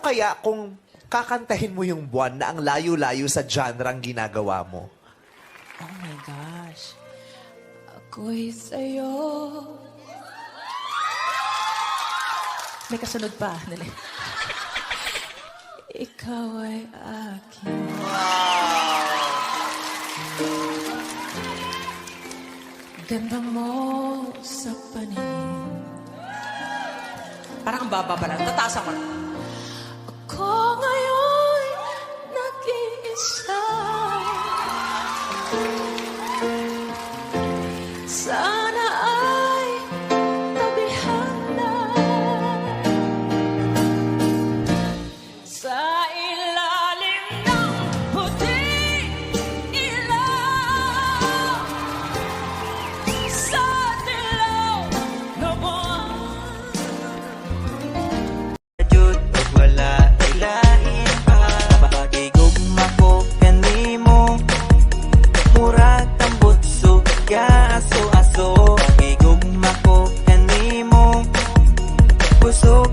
kaya kung kakantahin mo yung buwan na ang layo-layo sa genre-ang ginagawa mo? Oh my gosh. Ako'y sa'yo. May kasunod pa. Dali. Ikaw ay akin. Ganda mo sa paningin. Parang ang baba pala. Tataas ako. Ako ngayon nag-iisa. Sana ay tabihan na sa ilalim ng puting ilaw, sa dilaw na buwan. Jud ug wala ilahin pa pagigugma ko kanimo murag tambot suga aso-aso pagigugma ko kanimo kusog